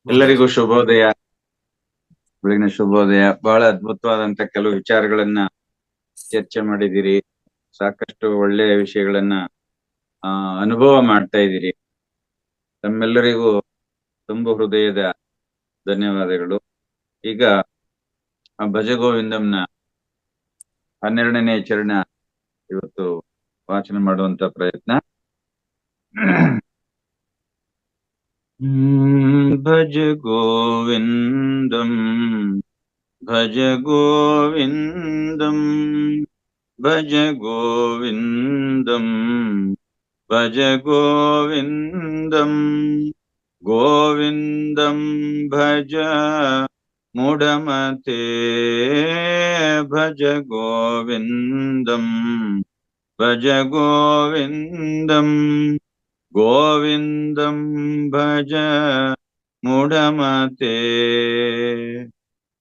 ಎಲ್ಲರಿಗೂ ಶುಭೋದಯ. ಬೆಳಗಿನ ಶುಭೋದಯ. ಬಹಳ ಅದ್ಭುತವಾದಂತ ಕೆಲವು ವಿಚಾರಗಳನ್ನ ಚರ್ಚೆ ಮಾಡಿದಿರಿ. ಸಾಕಷ್ಟು ಒಳ್ಳೆಯ ವಿಷಯಗಳನ್ನ ಅನುಭವ ಮಾಡ್ತಾ ಇದ್ದೀರಿ. ತಮ್ಮೆಲ್ಲರಿಗೂ ತುಂಬ ಹೃದಯದ ಧನ್ಯವಾದಗಳು. ಈಗ ಭಜಗೋವಿಂದಂನ 12ನೇ ಚರಣ ಇವತ್ತು ವಾಚನ ಮಾಡುವಂತ ಪ್ರಯತ್ನ. ಭಜ ಗೋವಿಂದಂ ಭಜ ಗೋವಿಂದಂ ಭಜ ಗೋವಿಂದಂ ಭಜ ಗೋವಿಂದಂ ಗೋವಿಂದಂ ಭಜ ಮೂಢಮತೆ ಭಜ ಗೋವಿಂದಂ ಭಜ ಗೋವಿಂದಂ ಗೋವಿಂದಂ ಭಜ ಮೂಢಮತೆ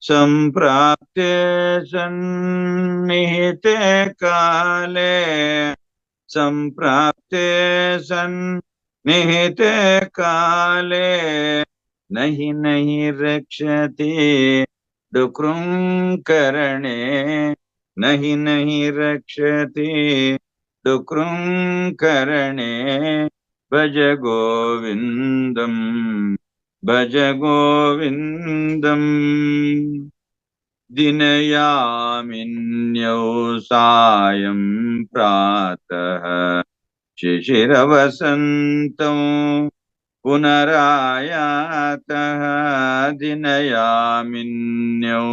ಸಂಪ್ರಾಪ್ತೆ ಸನ್ನಿಹಿತೆ ಕಾಲೇ ಸಂಪ್ರಾಪ್ತೆ ಸನ್ನಿಹಿತೆ ಕಾಲೇ ನಹಿ ನಹಿ ರಕ್ಷತಿ ಡುಕೃಂಕರಣೆ ನಹಿ ನಹಿ ರಕ್ಷತಿ ಡುಕೃಂಕರಣೆ ಭಜ ಗೋವಿಂದಂ ಭಜ ಗೋವಿಂದಂ ದಿನಯಾಮಿನ್ಯೌ ಸಾಯಂ ಪ್ರಾತಃ ಶಿಶಿರವಸಂತಂ ಪುನರಾಯಾತಃ ದಿನಯಾಮಿನ್ಯೌ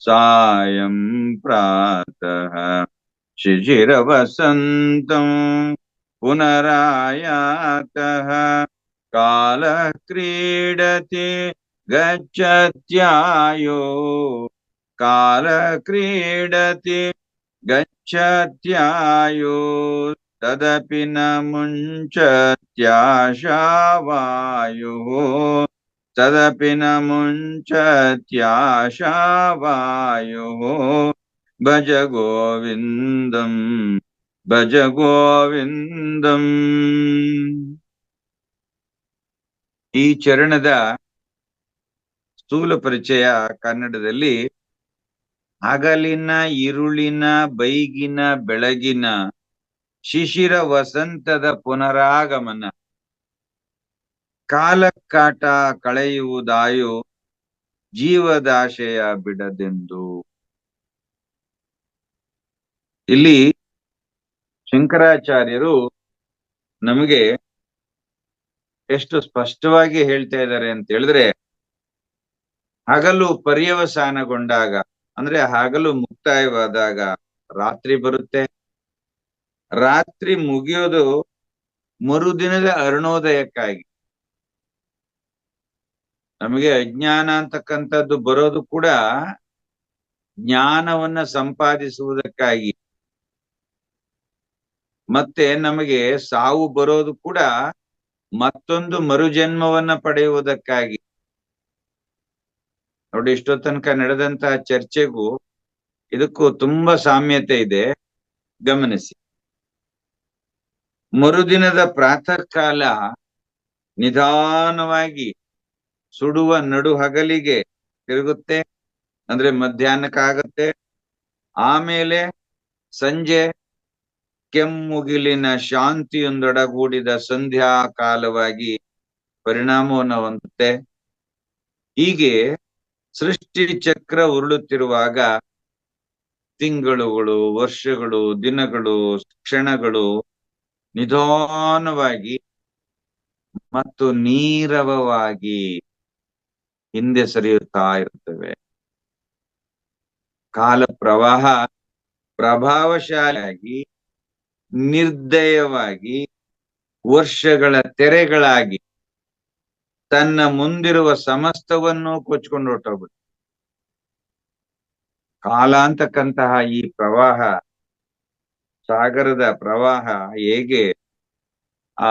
ಸಾಯಂ ಪ್ರಾತಃ ಶಿಶಿರವಸಂತಂ ಪುನರಾಯಾತಃ ಕಾಲ ಕ್ರೀಡತಿ ಗಚ್ಚತ್ಯಾಯೋ ಕಾಲ ಕ್ರೀಡತಿ ಗಚ್ಚತ್ಯಾಯೋ ತದಪಿ ನ ಮುಂಚತ್ಯಾಶಾವಾಯುಃ ತದಪಿ ನ ಮುಂಚತ್ಯಾಶಾವಾಯುಃ ಭಜ ಗೋವಿಂದಂ ಭಜ ಗೋವಿಂದಂ. ಈ ಚರಣದ ಸ್ಥೂಲ ಪರಿಚಯ ಕನ್ನಡದಲ್ಲಿ ಹಗಲಿನ ಇರುಳಿನ ಬೈಗಿನ ಬೆಳಗಿನ ಶಿಶಿರ ವಸಂತದ ಪುನರಾಗಮನ ಕಾಲಕ್ಕಾಟ ಕಳೆಯುವುದಾಯೋ ಜೀವದಾಶಯ ಬಿಡದೆಂದು. ಇಲ್ಲಿ ಶಂಕರಾಚಾರ್ಯರು ನಮಗೆ ಎಷ್ಟು ಸ್ಪಷ್ಟವಾಗಿ ಹೇಳ್ತಾ ಇದ್ದಾರೆ ಅಂತ ಹೇಳಿದ್ರೆ, ಹಗಲು ಪರ್ಯವಸಾನಗೊಂಡಾಗ ಅಂದ್ರೆ ಹಗಲು ಮುಕ್ತಾಯವಾದಾಗ ರಾತ್ರಿ ಬರುತ್ತೆ. ರಾತ್ರಿ ಮುಗಿಯೋದು ಮರುದಿನದ ಅರುಣೋದಯಕ್ಕಾಗಿ. ನಮಗೆ ಅಜ್ಞಾನ ಅಂತಕ್ಕಂಥದ್ದು ಬರೋದು ಕೂಡ ಜ್ಞಾನವನ್ನ ಸಂಪಾದಿಸುವುದಕ್ಕಾಗಿ, ಮತ್ತೆ ನಮಗೆ ಸಾವು ಬರೋದು ಕೂಡ ಮತ್ತೊಂದು ಮರುಜನ್ಮವನ್ನ ಪಡೆಯುವುದಕ್ಕಾಗಿ. ನೋಡಿ, ಇಷ್ಟೋ ತನಕ ನಡೆದಂತಹ ಚರ್ಚೆಗೂ ಇದಕ್ಕೂ ತುಂಬಾ ಸಾಮ್ಯತೆ ಇದೆ, ಗಮನಿಸಿ. ಮರುದಿನದ ಪ್ರಾತಃ ಕಾಲ ನಿಧಾನವಾಗಿ ಸುಡುವ ನಡು ಹಗಲಿಗೆ ತಿರುಗುತ್ತೆ, ಅಂದ್ರೆ ಮಧ್ಯಾಹ್ನಕ್ಕಾಗತ್ತೆ. ಆಮೇಲೆ ಸಂಜೆ ಕೆಮ್ಮುಗಿಲಿನ ಶಾಂತಿಯೊಂದೊಡಗೂಡಿದ ಸಂಧ್ಯಾ ಕಾಲವಾಗಿ ಪರಿಣಾಮವನ್ನು ಹೊಂದುತ್ತೆ. ಹೀಗೆ ಸೃಷ್ಟಿ ಚಕ್ರ ಉರುಳುತ್ತಿರುವಾಗ ತಿಂಗಳುಗಳು, ವರ್ಷಗಳು, ದಿನಗಳು, ಕ್ಷಣಗಳು ನಿಧಾನವಾಗಿ ಮತ್ತು ನೀರವವಾಗಿ ಹಿಂದೆ ಸರಿಯುತ್ತಾ ಇರುತ್ತವೆ. ಕಾಲ ಪ್ರವಾಹ ಪ್ರಭಾವಶಾಲಿಯಾಗಿ ನಿರ್ದಯವಾಗಿ ವರ್ಷಗಳ ತೆರೆಗಳಾಗಿ ತನ್ನ ಮುಂದಿರುವ ಸಮಸ್ತವನ್ನು ಕೊಚ್ಕೊಂಡು ಹೊರಟೋಗ್ಬಿಟ್ಟು, ಕಾಲ ಅಂತಕ್ಕಂತಹ ಈ ಪ್ರವಾಹ, ಸಾಗರದ ಪ್ರವಾಹ ಹೇಗೆ ಆ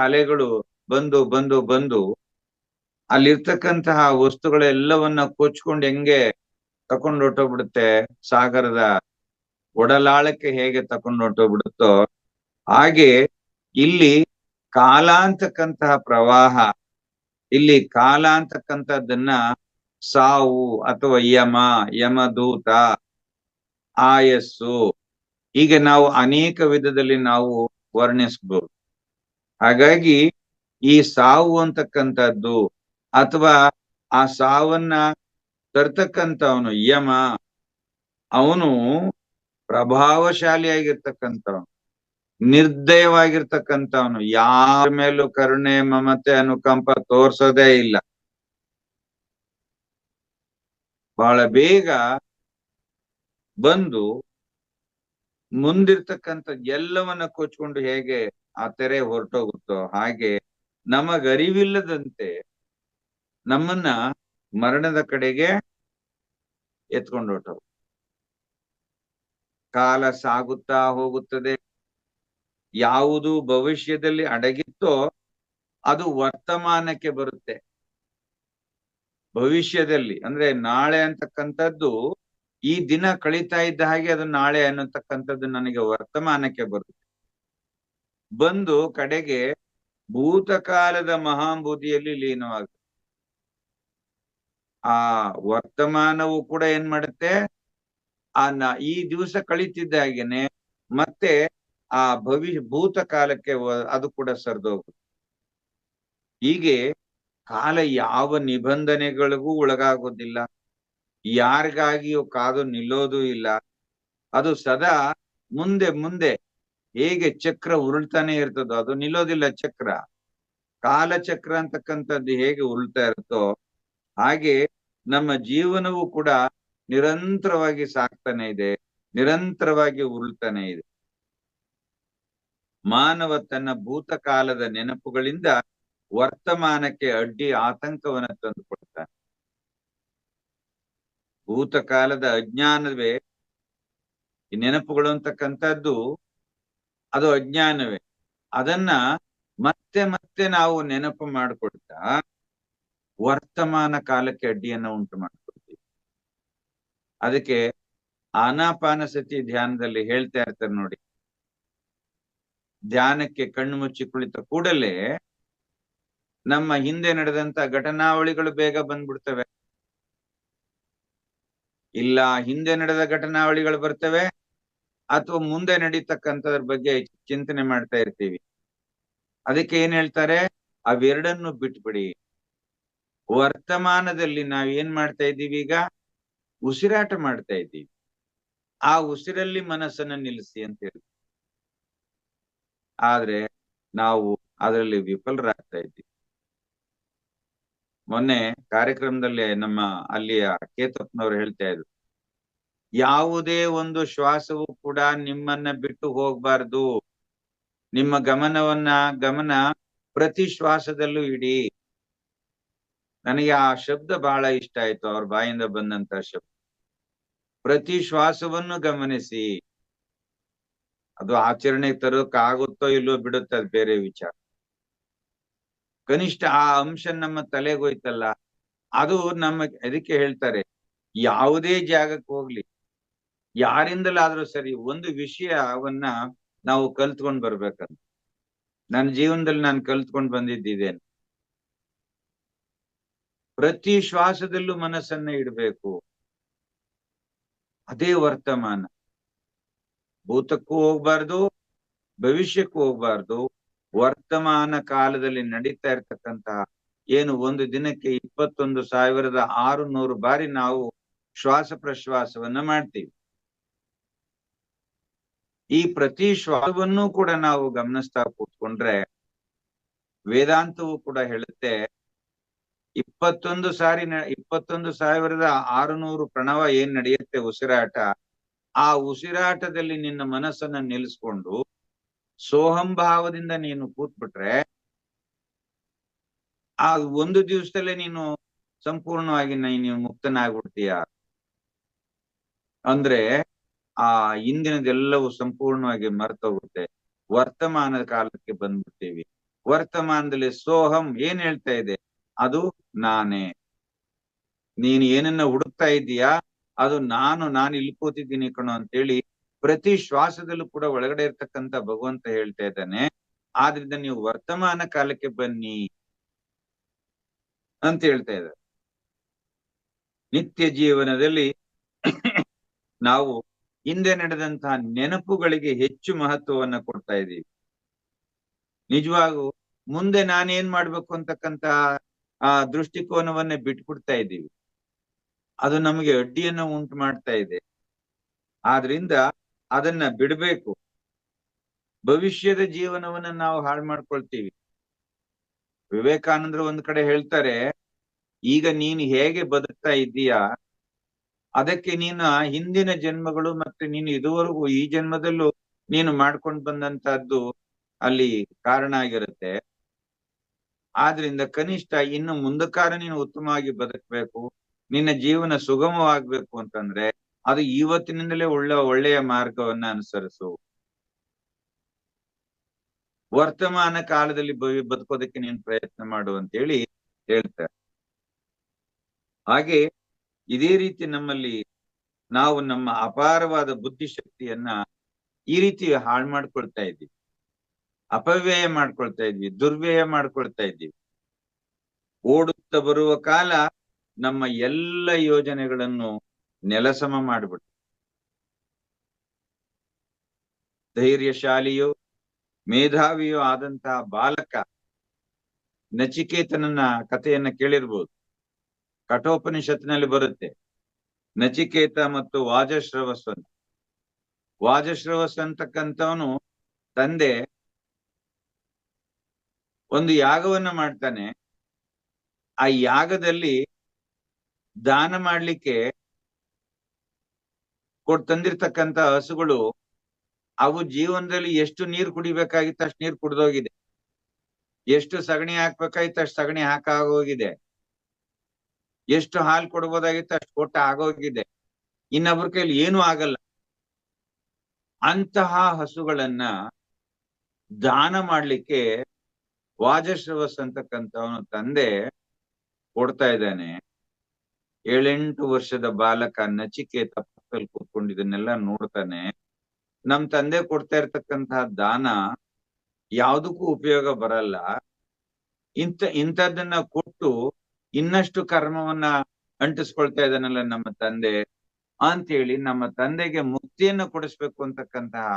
ಅಲೆಗಳು ಬಂದು ಬಂದು ಬಂದು ಅಲ್ಲಿರ್ತಕ್ಕಂತಹ ವಸ್ತುಗಳೆಲ್ಲವನ್ನ ಕೊಚ್ಕೊಂಡು ಹೆಂಗೆ ತಕೊಂಡು ಹೊರಟೋಗ್ಬಿಡುತ್ತೆ, ಸಾಗರದ ಒಡಲಾಳಕ್ಕೆ ಹೇಗೆ ತಕೊಂಡು ಹೊರಟೋಗ್ಬಿಡುತ್ತೋ ಹಾಗೆ ಇಲ್ಲಿ ಕಾಲ ಅಂತಕ್ಕಂತಹ ಪ್ರವಾಹ ಇಲ್ಲಿ ಕಾಲ ಅಂತಕ್ಕಂಥದ್ದನ್ನ ಸಾವು ಅಥವಾ ಯಮದೂತ, ಆಯಸ್ಸು, ಹೀಗೆ ನಾವು ಅನೇಕ ವಿಧದಲ್ಲಿ ನಾವು ವರ್ಣಿಸಬಹುದು. ಹಾಗಾಗಿ ಈ ಸಾವು ಅಂತಕ್ಕಂಥದ್ದು ಅಥವಾ ಆ ಸಾವನ್ನ ತರ್ತಕ್ಕಂಥವನು ಯಮ, ಅವನು ಪ್ರಭಾವಶಾಲಿಯಾಗಿರ್ತಕ್ಕಂಥವನು, ನಿರ್ದಯವಾಗಿರ್ತಕ್ಕಂಥವನು, ಯಾರ ಮೇಲೂ ಕರುಣೆ ಮಮತೆ ಅನುಕಂಪ ತೋರ್ಸೋದೇ ಇಲ್ಲ. ಬಹಳ ಬೇಗ ಬಂದು ಮುಂದಿರ್ತಕ್ಕಂಥ ಎಲ್ಲವನ್ನ ಕೊಚ್ಕೊಂಡು ಹೇಗೆ ಆ ತೆರೆ ಹೊರಟೋಗುತ್ತೋ ಹಾಗೆ ನಮಗರಿವಿಲ್ಲದಂತೆ ನಮ್ಮನ್ನ ಮರಣದ ಕಡೆಗೆ ಎತ್ಕೊಂಡು ಹೊರಟವು. ಕಾಲ ಸಾಗುತ್ತಾ ಹೋಗುತ್ತದೆ. ಯಾವುದು ಭವಿಷ್ಯದಲ್ಲಿ ಅಡಗಿತ್ತೋ ಅದು ವರ್ತಮಾನಕ್ಕೆ ಬರುತ್ತೆ. ಭವಿಷ್ಯದಲ್ಲಿ ಅಂದ್ರೆ ನಾಳೆ ಅಂತಕ್ಕಂಥದ್ದು ಈ ದಿನ ಕಳೀತಾ ಇದ್ದ ಹಾಗೆ ಅದು ನಾಳೆ ಅನ್ನತಕ್ಕಂಥದ್ದು ನನಗೆ ವರ್ತಮಾನಕ್ಕೆ ಬರುತ್ತೆ. ಬಂದು ಕಡೆಗೆ ಭೂತಕಾಲದ ಮಹಾಂಬೂದಿಯಲ್ಲಿ ಲೀನವಾಗುತ್ತೆ. ಆ ವರ್ತಮಾನವು ಕೂಡ ಏನ್ ಮಾಡುತ್ತೆ, ಈ ದಿವಸ ಕಳೀತಿದ್ದ ಹಾಗೇನೆ ಮತ್ತೆ ಆ ಭೂತಕಾಲಕ್ಕೆ ಅದು ಕೂಡ ಸರಿದೋಗುತ್ತೆ. ಹೀಗೆ ಕಾಲ ಯಾವ ನಿಬಂಧನೆಗಳಿಗೂ ಒಳಗಾಗೋದಿಲ್ಲ, ಯಾರಿಗಾಗಿಯೂ ಕಾದು ನಿಲ್ಲೋದು ಇಲ್ಲ. ಅದು ಸದಾ ಮುಂದೆ ಮುಂದೆ ಹೇಗೆ ಚಕ್ರ ಉರುಳ್ತಾನೆ ಇರ್ತದೋ ಅದು ನಿಲ್ಲೋದಿಲ್ಲ. ಚಕ್ರ, ಕಾಲಚಕ್ರ ಅಂತಕ್ಕಂಥದ್ದು ಹೇಗೆ ಉರುಳ್ತಾ ಇರುತ್ತೋ ಹಾಗೆ ನಮ್ಮ ಜೀವನವೂ ಕೂಡ ನಿರಂತರವಾಗಿ ಸಾಕ್ತಾನೆ ಇದೆ, ನಿರಂತರವಾಗಿ ಉರುಳ್ತಾನೆ ಇದೆ. ಮಾನವ ತನ್ನ ಭೂತಕಾಲದ ನೆನಪುಗಳಿಂದ ವರ್ತಮಾನಕ್ಕೆ ಅಡ್ಡಿ ಆತಂಕವನ್ನು ತಂದುಕೊಡ್ತಾನೆ. ಭೂತಕಾಲದ ಅಜ್ಞಾನವೇ ಈ ನೆನಪುಗಳು ಅಂತಕ್ಕಂಥದ್ದು, ಅದು ಅಜ್ಞಾನವೇ. ಅದನ್ನ ಮತ್ತೆ ಮತ್ತೆ ನಾವು ನೆನಪು ಮಾಡಿಕೊಡ್ತಾ ವರ್ತಮಾನ ಕಾಲಕ್ಕೆ ಅಡ್ಡಿಯನ್ನ ಉಂಟು ಮಾಡ್ಕೊಡ್ತೀವಿ. ಅದಕ್ಕೆ ಆನಾಪಾನಸತಿ ಧ್ಯಾನದಲ್ಲಿ ಹೇಳ್ತಾ ಇರ್ತಾರೆ ನೋಡಿ, ಧ್ಯಾನಕ್ಕೆ ಕಣ್ಣು ಮುಚ್ಚಿ ಕುಳಿತ ಕೂಡಲೇ ನಮ್ಮ ಹಿಂದೆ ನಡೆದಂತ ಘಟನಾವಳಿಗಳು ಬೇಗ ಬಂದ್ಬಿಡ್ತವೆ. ಇಲ್ಲ ಹಿಂದೆ ನಡೆದ ಘಟನಾವಳಿಗಳು ಬರ್ತವೆ ಅಥವಾ ಮುಂದೆ ನಡೀತಕ್ಕಂಥದ್ರ ಬಗ್ಗೆ ಚಿಂತನೆ ಮಾಡ್ತಾ ಇರ್ತೀವಿ. ಅದಕ್ಕೆ ಏನ್ ಹೇಳ್ತಾರೆ, ಅವೆರಡನ್ನು ಬಿಟ್ಬಿಡಿ. ವರ್ತಮಾನದಲ್ಲಿ ನಾವ್ ಏನ್ ಮಾಡ್ತಾ ಇದ್ದೀವಿ, ಈಗ ಉಸಿರಾಟ ಮಾಡ್ತಾ ಇದ್ದೀವಿ, ಆ ಉಸಿರಲ್ಲಿ ಮನಸ್ಸನ್ನ ನಿಲ್ಲಿಸಿ ಅಂತ ಹೇಳಿ. ಆದ್ರೆ ನಾವು ಅದರಲ್ಲಿ ವಿಫಲರಾಗ್ತಾ ಇದ್ದೀವಿ. ಮೊನ್ನೆ ಕಾರ್ಯಕ್ರಮದಲ್ಲಿ ನಮ್ಮ ಅಲ್ಲಿಯ ಕೇತಪ್ಪನವರು ಹೇಳ್ತಾ ಇದ್ರು, ಯಾವುದೇ ಒಂದು ಶ್ವಾಸವೂ ಕೂಡ ನಿಮ್ಮನ್ನ ಬಿಟ್ಟು ಹೋಗ್ಬಾರ್ದು. ನಿಮ್ಮ ಗಮನ ಪ್ರತಿ ಶ್ವಾಸದಲ್ಲೂ ಇಡಿ. ನನಗೆ ಆ ಶಬ್ದ ಬಹಳ ಇಷ್ಟ ಆಯ್ತು, ಅವ್ರ ಬಾಯಿಂದ ಬಂದಂತ ಶಬ್ದ. ಪ್ರತಿ ಶ್ವಾಸವನ್ನು ಗಮನಿಸಿ. ಅದು ಆಚರಣೆ ತರೋಕ್ ಆಗುತ್ತೋ ಇಲ್ಲೋ ಬಿಡುತ್ತೆ, ಅದು ಬೇರೆ ವಿಚಾರ. ಕನಿಷ್ಠ ಆ ಅಂಶ ನಮ್ಮ ತಲೆಗೋಯ್ತಲ್ಲ, ಅದು ಅದಕ್ಕೆ ಹೇಳ್ತಾರೆ, ಯಾವುದೇ ಜಾಗಕ್ಕೆ ಹೋಗ್ಲಿ, ಯಾರಿಂದಲಾದ್ರೂ ಸರಿ, ಒಂದು ವಿಷಯವನ್ನ ನಾವು ಕಲ್ತ್ಕೊಂಡ್ ಬರ್ಬೇಕಂತ ನನ್ನ ಜೀವನದಲ್ಲಿ ನಾನು ಕಲ್ತ್ಕೊಂಡ್ ಬಂದಿದ್ದೇನೆ. ಪ್ರತಿ ಶ್ವಾಸದಲ್ಲೂ ಮನಸ್ಸನ್ನ ಇಡಬೇಕು. ಅದೇ ವರ್ತಮಾನ. ಭೂತಕ್ಕೂ ಹೋಗ್ಬಾರ್ದು, ಭವಿಷ್ಯಕ್ಕೂ ಹೋಗ್ಬಾರ್ದು. ವರ್ತಮಾನ ಕಾಲದಲ್ಲಿ ನಡೀತಾ ಇರ್ತಕ್ಕಂತಹ ಏನು ಒಂದು ದಿನಕ್ಕೆ 21,600 ಬಾರಿ ನಾವು ಶ್ವಾಸ ಪ್ರಶ್ವಾಸವನ್ನ ಮಾಡ್ತೀವಿ. ಈ ಪ್ರತಿ ಶ್ವಾಸವನ್ನೂ ಕೂಡ ನಾವು ಗಮನಿಸ್ತಾ ಕೂತ್ಕೊಂಡ್ರೆ ವೇದಾಂತವು ಕೂಡ ಹೇಳುತ್ತೆ, 21,600 ಪ್ರಣವ ಏನ್ ನಡೆಯುತ್ತೆ ಉಸಿರಾಟ, ಆ ಉಸಿರಾಟದಲ್ಲಿ ನಿನ್ನ ಮನಸ್ಸನ್ನ ನಿಲ್ಲಿಸ್ಕೊಂಡು ಸೋಹಂಭಾವದಿಂದ ನೀನು ಕೂತ್ಬಿಟ್ರೆ ಆ ಒಂದು ದಿವಸದಲ್ಲೇ ನೀನು ಸಂಪೂರ್ಣವಾಗಿ ನೀನು ಮುಕ್ತನಾಗ್ಬಿಡ್ತೀಯ. ಅಂದ್ರೆ ಆ ಹಿಂದಿನದೆಲ್ಲವೂ ಸಂಪೂರ್ಣವಾಗಿ ಮರ್ತೋಗುತ್ತೆ. ವರ್ತಮಾನದ ಕಾಲಕ್ಕೆ ಬಂದ್ಬಿಡ್ತೀವಿ. ವರ್ತಮಾನದಲ್ಲಿ ಸೋಹಂ ಏನ್ ಹೇಳ್ತಾ ಇದೆ, ಅದು ನಾನೇ. ನೀನು ಏನನ್ನ ಹುಡುಕ್ತಾ ಇದ್ದೀಯಾ, ಅದು ನಾನು ಇಲ್ಲಿ ಕೂತಿದ್ದೀನಿ ಕಣೋ ಅಂತೇಳಿ ಪ್ರತಿ ಶ್ವಾಸದಲ್ಲೂ ಕೂಡ ಒಳಗಡೆ ಇರ್ತಕ್ಕಂಥ ಭಗವಂತ ಹೇಳ್ತಾ ಇದ್ದಾನೆ. ಆದ್ರಿಂದ ನೀವು ವರ್ತಮಾನ ಕಾಲಕ್ಕೆ ಬನ್ನಿ. ಅಂತ ಹೇಳ್ತಾ ಇದ್ದಾರೆ. ನಿತ್ಯ ಜೀವನದಲ್ಲಿ ನಾವು ಹಿಂದೆ ನಡೆದಂತಹ ನೆನಪುಗಳಿಗೆ ಹೆಚ್ಚು ಮಹತ್ವವನ್ನ ಕೊಡ್ತಾ ಇದ್ದೀವಿ. ನಿಜವಾಗೂ ಮುಂದೆ ನಾನೇನ್ ಮಾಡ್ಬೇಕು ಅಂತಕ್ಕಂತ ಆ ದೃಷ್ಟಿಕೋನವನ್ನೇ ಬಿಟ್ಬಿಡ್ತಾ ಇದ್ದೀವಿ. ಅದು ನಮಗೆ ಅಡ್ಡಿಯನ್ನ ಉಂಟು ಮಾಡ್ತಾ ಇದೆ. ಆದ್ರಿಂದ ಅದನ್ನ ಬಿಡಬೇಕು. ಭವಿಷ್ಯದ ಜೀವನವನ್ನ ನಾವು ಹಾಳು ಮಾಡ್ಕೊಳ್ತೀವಿ. ವಿವೇಕಾನಂದರು ಒಂದ್ ಕಡೆ ಹೇಳ್ತಾರೆ, ಈಗ ನೀನು ಹೇಗೆ ಬದುಕ್ತಾ ಇದ್ದೀಯಾ ಅದಕ್ಕೆ ನೀನು ಹಿಂದಿನ ಜನ್ಮಗಳು ಮತ್ತೆ ನೀನು ಇದುವರೆಗೂ ಈ ಜನ್ಮದಲ್ಲೂ ನೀನು ಮಾಡ್ಕೊಂಡು ಬಂದಂತಹದ್ದು ಅಲ್ಲಿ ಕಾರಣ ಆಗಿರುತ್ತೆ. ಆದ್ರಿಂದ ಕನಿಷ್ಠ ಇನ್ನು ಮುಂದಕ್ಕಾರ ನೀನು ಉತ್ತಮವಾಗಿ ಬದುಕಬೇಕು, ನಿನ್ನ ಜೀವನ ಸುಗಮವಾಗ್ಬೇಕು ಅಂತಂದ್ರೆ ಅದು ಇವತ್ತಿನಿಂದಲೇ ಒಳ್ಳೆಯ ಮಾರ್ಗವನ್ನ ಅನುಸರಿಸು. ವರ್ತಮಾನ ಕಾಲದಲ್ಲಿ ಬದುಕೋದಕ್ಕೆ ನೀನು ಪ್ರಯತ್ನ ಮಾಡು ಅಂತೇಳಿ ಹೇಳ್ತಾರೆ. ಹಾಗೆ ಇದೇ ರೀತಿ ನಮ್ಮಲ್ಲಿ ನಾವು ನಮ್ಮ ಅಪಾರವಾದ ಬುದ್ಧಿಶಕ್ತಿಯನ್ನ ಈ ರೀತಿ ಹಾಳು ಮಾಡ್ಕೊಳ್ತಾ ಇದ್ದೀವಿ, ಅಪವ್ಯಯ ಮಾಡ್ಕೊಳ್ತಾ ಇದ್ವಿ, ದುರ್ವ್ಯಯ ಮಾಡ್ಕೊಳ್ತಾ ಇದ್ದೀವಿ. ಓಡುತ್ತಾ ಬರುವ ಕಾಲ ನಮ್ಮ ಎಲ್ಲ ಯೋಜನೆಗಳನ್ನು ನೆಲಸಮ ಮಾಡಿಬಿಟ್ಟು ಧೈರ್ಯಶಾಲಿಯೋ ಮೇಧಾವಿಯೋ ಆದಂತಹ ಬಾಲಕ ನಚಿಕೇತನನ್ನ ಕಥೆಯನ್ನ ಕೇಳಿರ್ಬೋದು. ಕಠೋಪನಿಷತ್ನಲ್ಲಿ ಬರುತ್ತೆ ನಚಿಕೇತ ಮತ್ತು ವಾಜಶ್ರವಸ್ ಅಂತ. ವಾಜಶ್ರವಸ್ ಅಂತಕ್ಕಂಥವನು ತಂದೆ ಒಂದು ಯಾಗವನ್ನ ಮಾಡ್ತಾನೆ. ಆ ಯಾಗದಲ್ಲಿ ದಾನ ಮಾಡ್ಲಿಕ್ಕೆ ತಂದಿರ್ತಕ್ಕಂಥ ಹಸುಗಳು ಅವು ಜೀವನದಲ್ಲಿ ಎಷ್ಟು ನೀರು ಕುಡಿಬೇಕಾಗಿತ್ತು ಅಷ್ಟು ನೀರು ಕುಡ್ದೋಗಿದೆ, ಎಷ್ಟು ಸಗಣಿ ಹಾಕ್ಬೇಕಾಗಿತ್ತು ಅಷ್ಟು ಸಗಣಿ ಹಾಕಾಗೋಗಿದೆ, ಎಷ್ಟು ಹಾಲು ಕೊಡ್ಬೋದಾಗಿತ್ತು ಅಷ್ಟು ಕೊಟ್ಟ ಆಗೋಗಿದೆ. ಇನ್ನೊಬ್ರ ಕೈಲಿ ಏನೂ ಆಗಲ್ಲ. ಅಂತಹ ಹಸುಗಳನ್ನ ದಾನ ಮಾಡ್ಲಿಕ್ಕೆ ವಾಜಶ್ರವಸ್ ಅಂತಕ್ಕಂಥವನು ತಂದೆ ಕೊಡ್ತಾ ಇದ್ದಾನೆ. 7-8 ವರ್ಷದ ಬಾಲಕ ನಚಿಕೇತ ಪಕ್ಕದಲ್ಲಿ ಕೂತ್ಕೊಂಡು ಇದನ್ನೆಲ್ಲ ನೋಡ್ತಾನೆ. ನಮ್ ತಂದೆ ಕೊಡ್ತಾ ಇರ್ತಕ್ಕಂತಹ ದಾನ ಯಾವುದಕ್ಕೂ ಉಪಯೋಗ ಬರಲ್ಲ, ಇಂಥದ್ದನ್ನ ಕೊಟ್ಟು ಇನ್ನಷ್ಟು ಕರ್ಮವನ್ನ ಅಂಟಿಸ್ಕೊಳ್ತಾ ಇದ್ದಾನಲ್ಲ ನಮ್ಮ ತಂದೆ ಅಂತೇಳಿ ನಮ್ಮ ತಂದೆಗೆ ಮುಕ್ತಿಯನ್ನ ಕೊಡಿಸ್ಬೇಕು ಅಂತಕ್ಕಂತಹ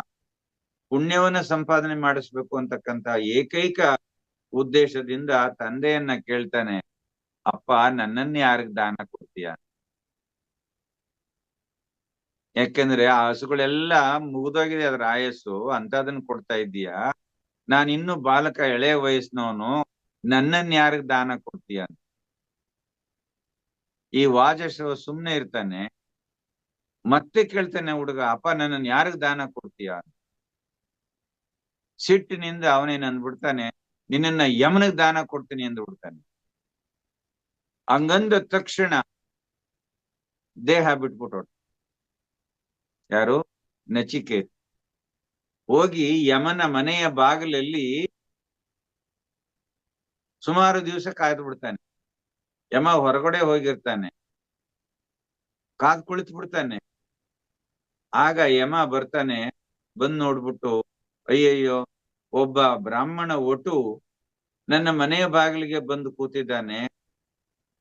ಪುಣ್ಯವನ್ನ ಸಂಪಾದನೆ ಮಾಡಿಸ್ಬೇಕು ಅಂತಕ್ಕಂತಹ ಏಕೈಕ ಉದ್ದೇಶದಿಂದ ತಂದೆಯನ್ನ ಕೇಳ್ತಾನೆ, ಅಪ್ಪ ನನ್ನನ್ನ ಯಾರಿಗ್ ದಾನ ಕೊಡ್ತೀಯ? ಯಾಕೆಂದ್ರೆ ಆ ಹಸುಗಳೆಲ್ಲ ಮುಗಿದೋಗಿದೆ ಅದ್ರ ಆಯಸ್ಸು, ಅಂತದನ್ನ ಕೊಡ್ತಾ ಇದ್ದೀಯ, ನಾನ್ ಇನ್ನು ಬಾಲಕ ಎಳೆಯ ವಯಸ್ಸಿನವನು, ನನ್ನನ್ನ ಯಾರಿಗ್ ದಾನ ಕೊಡ್ತೀಯ? ಈ ವಾಜಶ್ರವ ಸುಮ್ನೆ ಇರ್ತಾನೆ. ಮತ್ತೆ ಕೇಳ್ತಾನೆ ಹುಡುಗ, ಅಪ್ಪ ನನ್ನನ್ನು ಯಾರಿಗ್ ದಾನ ಕೊಡ್ತೀಯ? ಸಿಟ್ಟಿನಿಂದ ಅವನೇನ್ ಅಂದ್ಬಿಡ್ತಾನೆ, ನಿನ್ನನ್ನ ಯಮನಿಗೆ ದಾನ ಕೊಡ್ತೀನಿ ಎಂದು ಬಿಡ್ತಾನೆ. ಹಂಗಂದ ತಕ್ಷಣ ದೇಹ ಬಿಟ್ಬಿಟ್ಟು ಯಾರು ನಚಿಕೇತ ಹೋಗಿ ಯಮನ ಮನೆಯ ಬಾಗಿಲಲ್ಲಿ ಸುಮಾರು ದಿವಸ ಕಾಯ್ದು ಬಿಡ್ತಾನೆ. ಯಮ ಹೊರಗಡೆ ಹೋಗಿರ್ತಾನೆ, ಕಾದ್ ಕುಳಿತು ಬಿಡ್ತಾನೆ. ಆಗ ಯಮ ಬರ್ತಾನೆ. ಬಂದ್ ನೋಡ್ಬಿಟ್ಟು, ಅಯ್ಯಯ್ಯೋ, ಒಬ್ಬ ಬ್ರಾಹ್ಮಣ ಒಟು ನನ್ನ ಮನೆಯ ಬಾಗಿಲಿಗೆ ಬಂದು ಕೂತಿದ್ದಾನೆ,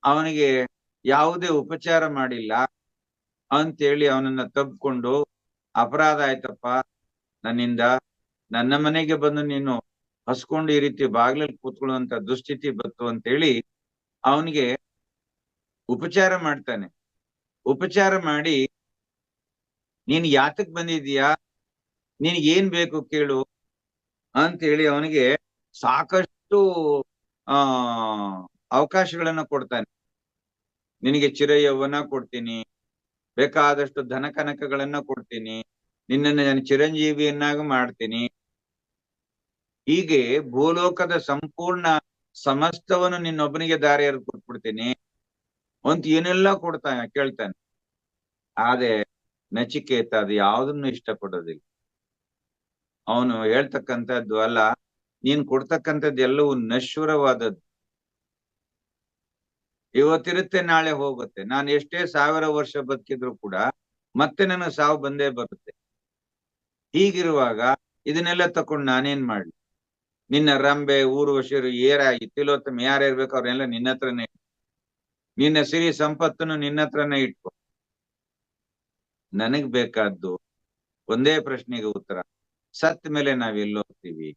ಅವನಿಗೆ ಯಾವುದೇ ಉಪಚಾರ ಮಾಡಿಲ್ಲ ಅಂತೇಳಿ ಅವನನ್ನ ತಬ್ಕೊಂಡು, ಅಪರಾಧ ಆಯ್ತಪ್ಪ ನನ್ನಿಂದ, ನನ್ನ ಮನೆಗೆ ಬಂದು ನೀನು ಹಸ್ಕೊಂಡು ಈ ರೀತಿ ಬಾಗಿಲಲ್ಲಿ ಕೂತ್ಕೊಳ್ಳುವಂತ ದುಸ್ಥಿತಿ ಬಂತು ಅಂತೇಳಿ ಅವನಿಗೆ ಉಪಚಾರ ಮಾಡ್ತಾನೆ. ಉಪಚಾರ ಮಾಡಿ, ನೀನ್ ಯಾತಕ್ ಬಂದಿದೀಯಾ, ನಿನಗೆ ಏನ್ ಬೇಕು ಕೇಳು ಅಂತೇಳಿ ಅವನಿಗೆ ಸಾಕಷ್ಟು ಅವಕಾಶಗಳನ್ನ ಕೊಡ್ತಾನೆ. ನಿನಗೆ ಚಿರಯೌವನ ಕೊಡ್ತೀನಿ, ಬೇಕಾದಷ್ಟು ಧನ ಕನಕಗಳನ್ನ ಕೊಡ್ತೀನಿ, ನಿನ್ನನ್ನು ನಾನು ಚಿರಂಜೀವಿಯನ್ನಾಗಿ ಮಾಡ್ತೀನಿ, ಹೀಗೆ ಭೂಲೋಕದ ಸಂಪೂರ್ಣ ಸಮಸ್ತವನ್ನು ನಿನ್ನೊಬ್ಬನಿಗೆ ದಾರಿ ಎರೆದು ಕೊಟ್ಬಿಡ್ತೀನಿ ಅಂತ ಏನೆಲ್ಲ ಕೇಳ್ತಾನೆ. ಆದ್ರೆ ನಚಿಕೇತ ಅದು ಯಾವುದನ್ನು ಇಷ್ಟಪಡೋದಿಲ್ಲ. ಅವನು ಹೇಳ್ತಕ್ಕಂಥದ್ದು ಅಲ್ಲ, ನೀನ್ ಕೊಡ್ತಕ್ಕಂಥದ್ದು ಎಲ್ಲವೂ ನಶ್ವರವಾದದ್ದು, ಇವತ್ತಿರುತ್ತೆ ನಾಳೆ ಹೋಗುತ್ತೆ, ನಾನು ಎಷ್ಟೇ 1000 ವರ್ಷ ಬದುಕಿದ್ರು ಕೂಡ ಮತ್ತೆ ನನಗೆ ಸಾವು ಬಂದೇ ಬರುತ್ತೆ. ಹೀಗಿರುವಾಗ ಇದನ್ನೆಲ್ಲ ತಕೊಂಡು ನಾನೇನ್ ಮಾಡ್ಲಿ? ನಿನ್ನ ರಂಬೆ, ಊರ್ವಶಿರು, ಏರಾಗಿ ತಿಲೋತ್ತಮ ಯಾರ್ಯಾರ್ಬೇಕು ಅವ್ರನ್ನೆಲ್ಲ ನಿನ್ನ ಹತ್ರನೇ, ನಿನ್ನ ಸಿರಿ ಸಂಪತ್ತನ್ನು ನಿನ್ನ ಹತ್ರನೇ ಇಟ್ಕೊ. ನನಗ್ ಬೇಕಾದ್ದು ಒಂದೇ ಪ್ರಶ್ನೆಗೆ ಉತ್ತರ, ಸತ್ ಮೇಲೆ ನಾವೆಲ್ಲೋಗ್ತೀವಿ?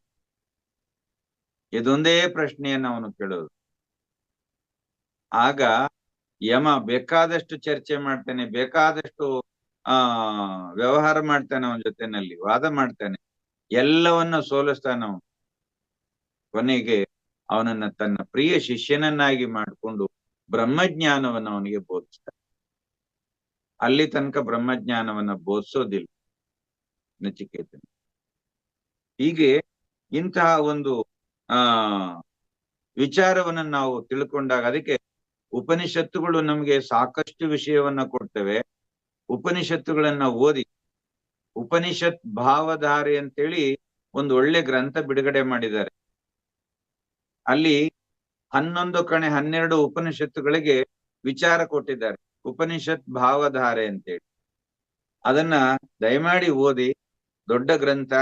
ಇದೊಂದೇ ಪ್ರಶ್ನೆಯನ್ನ ಅವನು ಕೇಳೋದು. ಆಗ ಯಮ ಬೇಕಾದಷ್ಟು ಚರ್ಚೆ ಮಾಡ್ತಾನೆ, ಬೇಕಾದಷ್ಟು ವ್ಯವಹಾರ ಮಾಡ್ತಾನೆ, ಅವನ ಜೊತೆನಲ್ಲಿ ವಾದ ಮಾಡ್ತಾನೆ, ಎಲ್ಲವನ್ನ ಸೋಲಿಸ್ತಾನ ಅವನು. ಕೊನೆಗೆ ಅವನನ್ನ ತನ್ನ ಪ್ರಿಯ ಶಿಷ್ಯನನ್ನಾಗಿ ಮಾಡಿಕೊಂಡು ಬ್ರಹ್ಮಜ್ಞಾನವನ್ನು ಅವನಿಗೆ ಬೋಧಿಸ್ತಾನೆ. ಅಲ್ಲಿ ತನಕ ಬ್ರಹ್ಮಜ್ಞಾನವನ್ನ ಬೋಧಿಸೋದಿಲ್ಲ ನಚಿಕೇತನ. ಹೀಗೆ ಇಂತಹ ಒಂದು ಆ ವಿಚಾರವನ್ನ ನಾವು ತಿಳ್ಕೊಂಡಾಗ, ಅದಕ್ಕೆ ಉಪನಿಷತ್ತುಗಳು ನಮ್ಗೆ ಸಾಕಷ್ಟು ವಿಷಯವನ್ನ ಕೊಡ್ತವೆ. ಉಪನಿಷತ್ತುಗಳನ್ನ ಓದಿ, ಉಪನಿಷತ್ ಭಾವಧಾರೆ ಅಂತೇಳಿ ಒಂದು ಒಳ್ಳೆ ಗ್ರಂಥ ಬಿಡುಗಡೆ ಮಾಡಿದ್ದಾರೆ. ಅಲ್ಲಿ 11-12 ಉಪನಿಷತ್ತುಗಳಿಗೆ ವಿಚಾರ ಕೊಟ್ಟಿದ್ದಾರೆ, ಉಪನಿಷತ್ ಭಾವಧಾರೆ ಅಂತೇಳಿ. ಅದನ್ನ ದಯಮಾಡಿ ಓದಿ. ದೊಡ್ಡ ಗ್ರಂಥ,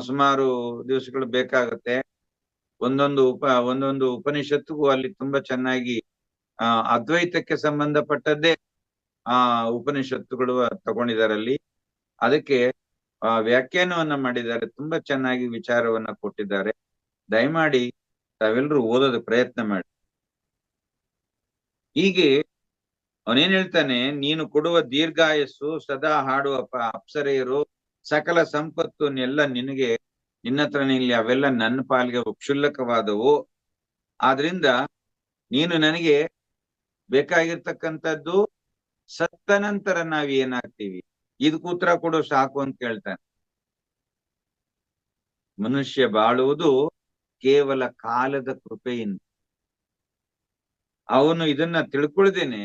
ಸುಮಾರು ದಿವಸಗಳು ಬೇಕಾಗುತ್ತೆ. ಒಂದೊಂದು ಉಪನಿಷತ್ತಿಗೂ ಅಲ್ಲಿ ತುಂಬಾ ಚೆನ್ನಾಗಿ ಅದ್ವೈತಕ್ಕೆ ಸಂಬಂಧಪಟ್ಟದ್ದೇ ಉಪನಿಷತ್ತುಗಳು ತಗೊಂಡಿದ್ದಾರೆ ಅಲ್ಲಿ. ಅದಕ್ಕೆ ವ್ಯಾಖ್ಯಾನವನ್ನ ಮಾಡಿದ್ದಾರೆ, ತುಂಬಾ ಚೆನ್ನಾಗಿ ವಿಚಾರವನ್ನ ಕೊಟ್ಟಿದ್ದಾರೆ. ದಯಮಾಡಿ ತಾವೆಲ್ಲರೂ ಓದೋದ ಪ್ರಯತ್ನ ಮಾಡಿ. ಹೀಗೆ ಅವನೇನ್ ಹೇಳ್ತಾನೆ, ನೀನು ಕೊಡುವ ದೀರ್ಘಾಯಸ್ಸು, ಸದಾ ಹಾಡುವ ಅಪ್ಸರೆಯರು, ಸಕಲ ಸಂಪತ್ತನ್ನೆಲ್ಲ ನಿನಗೆ, ನಿನ್ನ ಹತ್ರನೇ ಇಲ್ಲಿ, ಅವೆಲ್ಲ ನನ್ನ ಪಾಲಿಗೆ ಕ್ಷುಲ್ಲಕವಾದವು. ಆದ್ರಿಂದ ನೀನು ನನಗೆ ಬೇಕಾಗಿರ್ತಕ್ಕಂಥದ್ದು ಸತ್ತ ನಂತರ ನಾವೇನಾಗ್ತೀವಿ, ಇದಕ್ಕೆ ಉತ್ತರ ಕೊಡು ಸಾಕು ಅಂತ ಕೇಳ್ತಾನೆ. ಮನುಷ್ಯ ಬಾಳುವುದು ಕೇವಲ ಕಾಲದ ಕೃಪೆಯಿಂದ. ಅವನು ಇದನ್ನ ತಿಳ್ಕೊಳ್ದೇನೆ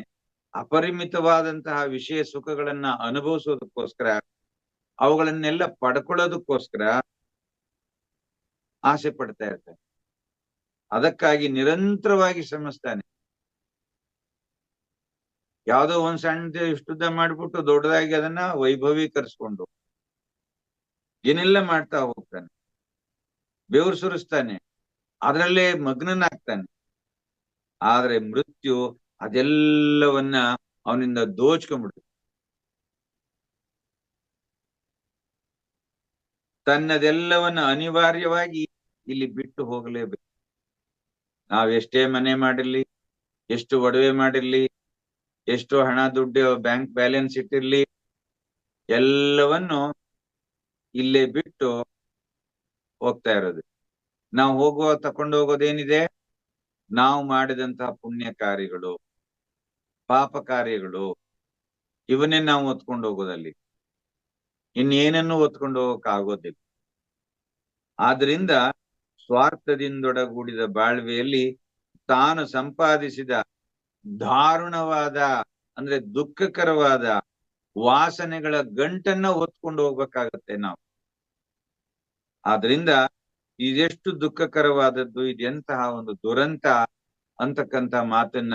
ಅಪರಿಮಿತವಾದಂತಹ ವಿಷಯ ಸುಖಗಳನ್ನ ಅನುಭವಿಸೋದಕ್ಕೋಸ್ಕರ, ಅವುಗಳನ್ನೆಲ್ಲ ಪಡ್ಕೊಳ್ಳೋದಕ್ಕೋಸ್ಕರ ಆಸೆ ಪಡ್ತಾ ಇರ್ತಾನೆ. ಅದಕ್ಕಾಗಿ ನಿರಂತರವಾಗಿ ಶ್ರಮಿಸ್ತಾನೆ. ಯಾವುದೋ ಒಂದ್ ಸಣ್ಣ ಇಷ್ಟುದ್ದ ಮಾಡ್ಬಿಟ್ಟು ದೊಡ್ಡದಾಗಿ ಅದನ್ನ ವೈಭವೀಕರಿಸ್ಕೊಂಡು ಏನೆಲ್ಲ ಮಾಡ್ತಾ ಹೋಗ್ತಾನೆ, ಬೆವರು ಸುರಿಸ್ತಾನೆ, ಅದರಲ್ಲೇ ಮಗ್ನನಾಗ್ತಾನೆ. ಆದ್ರೆ ಮೃತ್ಯು ಅದೆಲ್ಲವನ್ನ ಅವನಿಂದ ದೋಚ್ಕೊಂಡ್ಬಿಡುತ್ತೆ. ತನ್ನದೆಲ್ಲವನ್ನ ಅನಿವಾರ್ಯವಾಗಿ ಇಲ್ಲಿ ಬಿಟ್ಟು ಹೋಗಲೇಬೇಕು. ನಾವೆಷ್ಟೇ ಮನೆ ಮಾಡಿರ್ಲಿ, ಎಷ್ಟು ಒಡವೆ ಮಾಡಿರ್ಲಿ, ಎಷ್ಟು ಹಣ ದುಡ್ಡು ಬ್ಯಾಂಕ್ ಬ್ಯಾಲೆನ್ಸ್ ಇಟ್ಟಿರ್ಲಿ, ಎಲ್ಲವನ್ನು ಇಲ್ಲೇ ಬಿಟ್ಟು ಹೋಗ್ತಾ ಇರೋದು. ನಾವು ತಕೊಂಡು ಹೋಗೋದೇನಿದೆ, ನಾವು ಮಾಡಿದಂತಹ ಪುಣ್ಯ ಕಾರ್ಯಗಳು, ಪಾಪ ಕಾರ್ಯಗಳು, ಇವನ್ನೇ ನಾವು ಹೊತ್ಕೊಂಡು ಹೋಗೋದಲ್ಲಿ. ಇನ್ನೇನನ್ನು ಹೊತ್ಕೊಂಡು ಹೋಗಕ್ ಆಗೋದಿಲ್ಲ. ಆದ್ರಿಂದ ಸ್ವಾರ್ಥದಿಂದೊಡಗೂಡಿದ ಬಾಳ್ವೆಯಲ್ಲಿ ತಾನು ಸಂಪಾದಿಸಿದ ದಾರುಣವಾದ, ಅಂದ್ರೆ ದುಃಖಕರವಾದ ವಾಸನೆಗಳ ಗಂಟನ್ನ ಹೊತ್ಕೊಂಡು ಹೋಗ್ಬೇಕಾಗತ್ತೆ ನಾವು. ಆದ್ರಿಂದ ಇದೆಷ್ಟು ದುಃಖಕರವಾದದ್ದು, ಇದೆಂತಹ ಒಂದು ದುರಂತ ಅಂತಕ್ಕಂಥ ಮಾತನ್ನ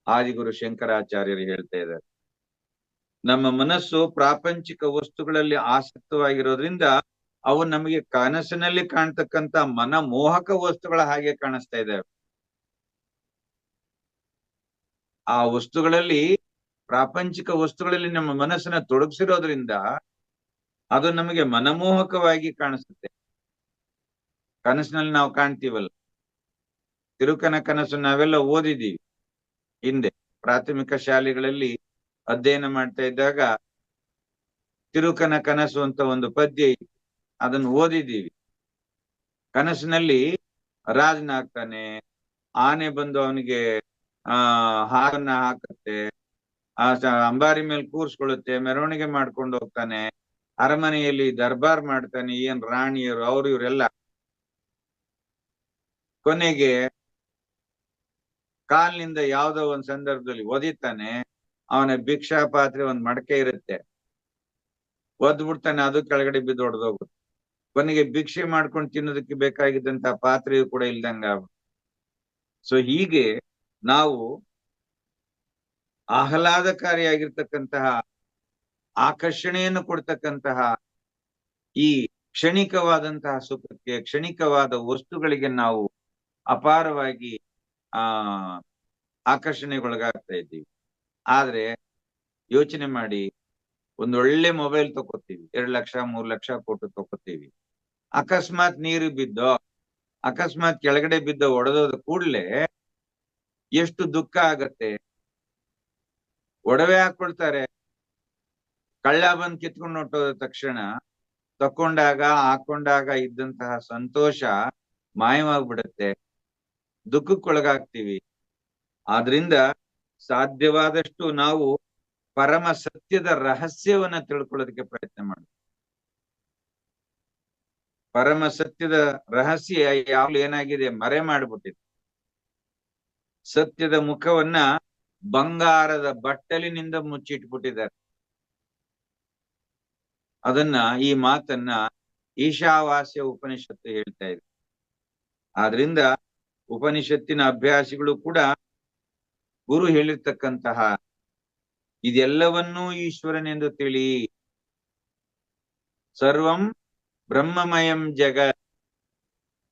ಆದಿಗುರು ಶಂಕರಾಚಾರ್ಯರು ಹೇಳ್ತಾ ಇದ್ದಾರೆ. ನಮ್ಮ ಮನಸ್ಸು ಪ್ರಾಪಂಚಿಕ ವಸ್ತುಗಳಲ್ಲಿ ಆಸಕ್ತವಾಗಿರೋದ್ರಿಂದ ಅವು ನಮಗೆ ಕನಸಿನಲ್ಲಿ ಕಾಣ್ತಕ್ಕಂಥ ಮನಮೋಹಕ ವಸ್ತುಗಳ ಹಾಗೆ ಕಾಣಿಸ್ತಾ ಇದ್ದಾವೆ. ಆ ವಸ್ತುಗಳಲ್ಲಿ, ಪ್ರಾಪಂಚಿಕ ವಸ್ತುಗಳಲ್ಲಿ ನಮ್ಮ ಮನಸ್ಸನ್ನ ತೊಡಗಿಸಿರೋದ್ರಿಂದ ಅದು ನಮಗೆ ಮನಮೋಹಕವಾಗಿ ಕಾಣಿಸುತ್ತೆ. ಕನಸಿನಲ್ಲಿ ನಾವು ಕಾಣ್ತೀವಲ್ಲ, ತಿರುಕನ ಕನಸು ನಾವೆಲ್ಲ ಓದಿದ್ದೀವಿ. ಹಿಂದೆ ಪ್ರಾಥಮಿಕ ಶಾಲೆಗಳಲ್ಲಿ ಅಧ್ಯಯನ ಮಾಡ್ತಾ ಇದ್ದಾಗ ತಿರುಕನ ಕನಸು ಅಂತ ಒಂದು ಪದ್ಯ ಇತ್ತು, ಅದನ್ನು ಓದಿದ್ದೀವಿ. ಕನಸಿನಲ್ಲಿ ರಾಜನಾಗ್ತಾನೆ, ಆನೆ ಬಂದು ಅವನಿಗೆ ಹಾರನ್ನ ಹಾಕುತ್ತೆ, ಅಂಬಾರಿ ಮೇಲೆ ಕೂರ್ಸ್ಕೊಳ್ಳುತ್ತೆ, ಮೆರವಣಿಗೆ ಮಾಡ್ಕೊಂಡು ಹೋಗ್ತಾನೆ, ಅರಮನೆಯಲ್ಲಿ ದರ್ಬಾರ್ ಮಾಡ್ತಾನೆ, ಏನ್ ರಾಣಿಯರು ಅವ್ರು ಇವರೆಲ್ಲ. ಕೊನೆಗೆ ಕಾಲ್ನಿಂದ ಯಾವ್ದೋ ಒಂದ್ ಸಂದರ್ಭದಲ್ಲಿ ಒದಿತಾನೆ, ಅವನ ಭಿಕ್ಷಾ ಪಾತ್ರೆ ಒಂದ್ ಮಡಕೆ ಇರುತ್ತೆ, ಒದ್ಬಿಡ್ತಾನೆ, ಅದು ಕೆಳಗಡೆ ಬಿದ್ದು ಹೊಡೆದೋಗುತ್ತೆ. ಕೊನೆಗೆ ಭಿಕ್ಷೆ ಮಾಡ್ಕೊಂಡು ತಿನ್ನೋದಕ್ಕೆ ಬೇಕಾಗಿದ್ದಂತ ಪಾತ್ರೆಯು ಕೂಡ ಇಲ್ದಂಗ. ಸೊ ಹೀಗೆ ನಾವು ಆಹ್ಲಾದಕಾರಿಯಾಗಿರ್ತಕ್ಕಂತಹ, ಆಕರ್ಷಣೆಯನ್ನು ಕೊಡ್ತಕ್ಕಂತಹ ಈ ಕ್ಷಣಿಕವಾದಂತಹ ಸುಖಕ್ಕೆ, ಕ್ಷಣಿಕವಾದ ವಸ್ತುಗಳಿಗೆ ನಾವು ಅಪಾರವಾಗಿ ಆಕರ್ಷಣೆಗೊಳಗಾಗ್ತಾ ಇದ್ದೀವಿ. ಆದ್ರೆ ಯೋಚನೆ ಮಾಡಿ, ಒಂದೊಳ್ಳೆ ಮೊಬೈಲ್ ತಗೋತೀವಿ, 2 ಲಕ್ಷ 3 ಲಕ್ಷ ಕೊಟ್ಟು ತಗೋತೀವಿ. ಅಕಸ್ಮಾತ್ ನೀರು ಬಿದ್ದೋ, ಅಕಸ್ಮಾತ್ ಕೆಳಗಡೆ ಬಿದ್ದೋ, ಒಡೆದೋದ ಕೂಡ್ಲೆ ಎಷ್ಟು ದುಃಖ ಆಗತ್ತೆ. ಒಡವೆ ಹಾಕೊಳ್ತಾರೆ, ಕಳ್ಳ ಬಂದ್ ಕಿತ್ಕೊಂಡು ಹೊಟ್ಟೋದ ತಕ್ಷಣ ಹಾಕೊಂಡಾಗ ಇದ್ದಂತಹ ಸಂತೋಷ ಮಾಯವಾಗ್ಬಿಡತ್ತೆ, ದುಃಖಕ್ಕೊಳಗಾಗ್ತೀವಿ. ಆದ್ರಿಂದ ಸಾಧ್ಯವಾದಷ್ಟು ನಾವು ಪರಮ ಸತ್ಯದ ರಹಸ್ಯವನ್ನ ತಿಳ್ಕೊಳ್ಳೋದಕ್ಕೆ ಪ್ರಯತ್ನ ಮಾಡಿ. ಪರಮ ಸತ್ಯದ ರಹಸ್ಯ ಯಾವ್ದು ಏನಾಗಿದೆ, ಮರೆ ಮಾಡ್ಬಿಟ್ಟಿದೆ. ಸತ್ಯದ ಮುಖವನ್ನ ಬಂಗಾರದ ಬಟ್ಟಲಿನಿಂದ ಮುಚ್ಚಿಟ್ಬಿಟ್ಟಿದ್ದಾರೆ. ಈ ಮಾತನ್ನ ಈಶಾವಾಸ್ಯ ಉಪನಿಷತ್ತು ಹೇಳ್ತಾ ಇದೆ. ಆದ್ರಿಂದ ಉಪನಿಷತ್ತಿನ ಅಭ್ಯಾಸಿಗಳು ಕೂಡ ಗುರು ಹೇಳಿರ್ತಕ್ಕಂತಹ ಇದೆಲ್ಲವನ್ನೂ ಈಶ್ವರನೆಂದು ತಿಳಿ, ಸರ್ವಂ ಬ್ರಹ್ಮಮಯಂ ಜಗತ್,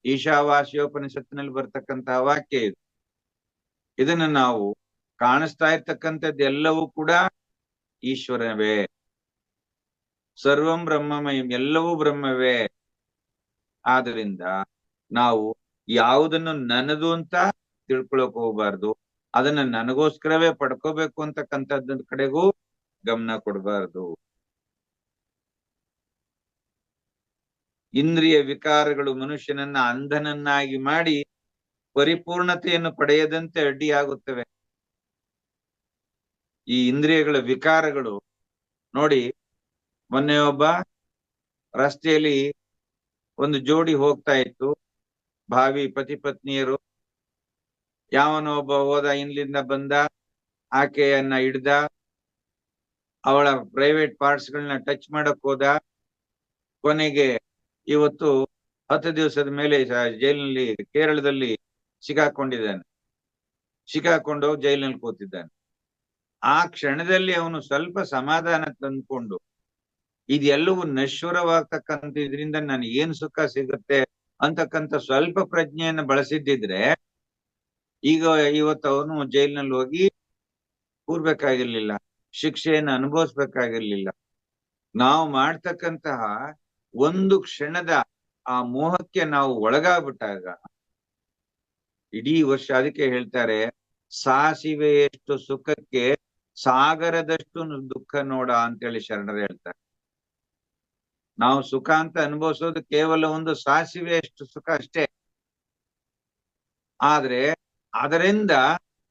ಈಶಾವಾಸ್ಯೋಪನಿಷತ್ತಿನಲ್ಲಿ ಬರ್ತಕ್ಕಂತಹ ವಾಕ್ಯ ಇದು. ಇದನ್ನ ನಾವು ಕಾಣಿಸ್ತಾ ಇರ್ತಕ್ಕಂಥದ್ದೆಲ್ಲವೂ ಕೂಡ ಈಶ್ವರವೇ. ಸರ್ವಂ ಬ್ರಹ್ಮಮಯಂ, ಎಲ್ಲವೂ ಬ್ರಹ್ಮವೇ. ಆದ್ರಿಂದ ನಾವು ಯಾವುದನ್ನು ನನ್ನದು ಅಂತ ತಿಳ್ಕೊಳಕ್ ಹೋಗ್ಬಾರ್ದು, ಅದನ್ನ ನನಗೋಸ್ಕರವೇ ಪಡ್ಕೋಬೇಕು ಅಂತಕ್ಕಂಥದ್ದ ಕಡೆಗೂ ಗಮನ ಕೊಡಬಾರ್ದು. ಇಂದ್ರಿಯ ವಿಕಾರಗಳು ಮನುಷ್ಯನನ್ನ ಅಂಧನನ್ನಾಗಿ ಮಾಡಿ ಪರಿಪೂರ್ಣತೆಯನ್ನು ಪಡೆಯದಂತೆ ಅಡ್ಡಿಯಾಗುತ್ತವೆ. ಈ ಇಂದ್ರಿಯಗಳ ವಿಕಾರಗಳು ನೋಡಿ, ಮೊನ್ನೆ ಒಬ್ಬ ರಸ್ತೆಯಲ್ಲಿ ಒಂದು ಜೋಡಿ ಹೋಗ್ತಾ ಇತ್ತು, ಭಾವಿ ಪತಿ ಪತ್ನಿಯರು. ಯಾವನೋ ಒಬ್ಬ ಹೋದ, ಇಲ್ಲಿಂದ ಬಂದ, ಆಕೆಯನ್ನ ಹಿಡ್ದ, ಅವಳ ಪ್ರೈವೇಟ್ ಪಾರ್ಟ್ಸ್ ಗಳನ್ನ ಟಚ್ ಮಾಡಕ್ ಹೋದ. ಕೊನೆಗೆ ಇವತ್ತು 10 ದಿವಸದ ಮೇಲೆ ಜೈಲಿನಲ್ಲಿ, ಕೇರಳದಲ್ಲಿ ಸಿಕ್ಕಾಕೊಂಡು ಜೈಲಿನಲ್ಲಿ ಕೂತಿದ್ದಾನೆ. ಆ ಕ್ಷಣದಲ್ಲಿ ಅವನು ಸ್ವಲ್ಪ ಸಮಾಧಾನ ತಂದ್ಕೊಂಡು, ಇದೆಲ್ಲವೂ ನಶ್ವರವಾಗ್ತಕ್ಕಂಥ ಇದರಿಂದ ನನಗೆ ಏನ್ ಸುಖ ಸಿಗುತ್ತೆ ಅಂತಕ್ಕಂಥ ಸ್ವಲ್ಪ ಪ್ರಜ್ಞೆಯನ್ನ ಬಳಸಿದ್ದಿದ್ರೆ ಈಗ ಇವತ್ತು ಅವನು ಜೈಲಿನಲ್ಲಿ ಹೋಗಿ ಕೂರ್ಬೇಕಾಗಿರ್ಲಿಲ್ಲ, ಶಿಕ್ಷೆಯನ್ನು ಅನುಭವಿಸ್ಬೇಕಾಗಿರ್ಲಿಲ್ಲ. ನಾವು ಮಾಡ್ತಕ್ಕಂತಹ ಒಂದು ಕ್ಷಣದ ಆ ಮೋಹಕ್ಕೆ ನಾವು ಒಳಗಾಗ್ಬಿಟ್ಟಾಗ ಇಡೀ ವರ್ಷ, ಅದಕ್ಕೆ ಹೇಳ್ತಾರೆ, ಸಾಸಿವೆಯಷ್ಟು ಸುಖಕ್ಕೆ ಸಾಗರದಷ್ಟು ದುಃಖ ನೋಡ ಅಂತೇಳಿ ಶರಣರು ಹೇಳ್ತಾರೆ. ನಾವು ಸುಖ ಅಂತ ಅನುಭವಿಸೋದು ಕೇವಲ ಒಂದು ಸಾಸಿವೆಯಷ್ಟು ಸುಖ ಅಷ್ಟೇ. ಆದ್ರೆ ಅದರಿಂದ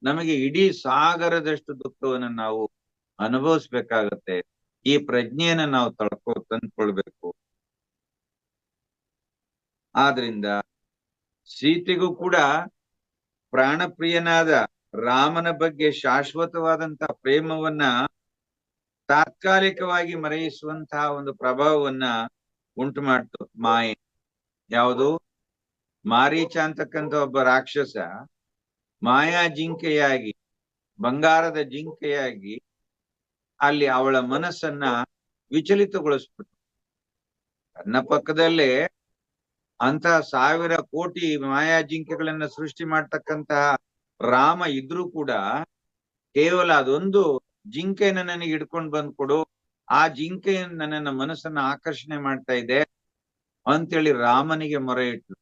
ನಮಗೆ ಇಡೀ ಸಾಗರದಷ್ಟು ದುಃಖವನ್ನು ನಾವು ಅನುಭವಿಸ್ಬೇಕಾಗತ್ತೆ. ಈ ಪ್ರಜ್ಞೆಯನ್ನ ನಾವು ತಂದ್ಕೊಳ್ಬೇಕು. ಆದ್ರಿಂದ ಸೀತೆಗೂ ಕೂಡ ಪ್ರಾಣಪ್ರಿಯನಾದ ರಾಮನ ಬಗ್ಗೆ ಶಾಶ್ವತವಾದಂತ ಪ್ರೇಮವನ್ನ ತಾತ್ಕಾಲಿಕವಾಗಿ ಮರೆಯಿಸುವಂತಹ ಒಂದು ಪ್ರಭಾವವನ್ನ ಉಂಟು ಮಾಡ್ತು ಮಾಯೆ. ಯಾವುದು? ಮಾರೀಚ ಅಂತಕ್ಕಂಥ ಒಬ್ಬ ರಾಕ್ಷಸ ಮಾಯಾ ಜಿಂಕೆಯಾಗಿ, ಬಂಗಾರದ ಜಿಂಕೆಯಾಗಿ ಅಲ್ಲಿ ಅವಳ ಮನಸ್ಸನ್ನ ವಿಚಲಿತಗೊಳಿಸ್ಬಿಟ್ಟು, ತನ್ನ ಪಕ್ಕದಲ್ಲೇ ಅಂತಹ 1000 ಕೋಟಿ ಮಾಯಾ ಜಿಂಕೆಗಳನ್ನ ಸೃಷ್ಟಿ ಮಾಡ್ತಕ್ಕಂತಹ ರಾಮ ಇದ್ರೂ ಕೂಡ ಕೇವಲ ಅದೊಂದು ಜಿಂಕೆಯನ್ನ ನನಗೆ ಹಿಡ್ಕೊಂಡು ಬಂದ್ಕೊಡು, ಆ ಜಿಂಕೆ ನನ್ನ ಮನಸ್ಸನ್ನ ಆಕರ್ಷಣೆ ಮಾಡ್ತಾ ಇದೆ ಅಂತೇಳಿ ರಾಮನಿಗೆ ಮೊರೆ ಇಟ್ಲು.